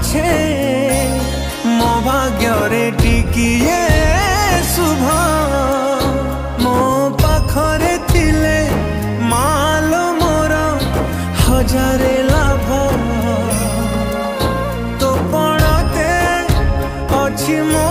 पछे मो भाग्य टिकिए शुभ मो पाखरे थिले मालो मोर हजारे लाभ तो पड़ते अच्छी मो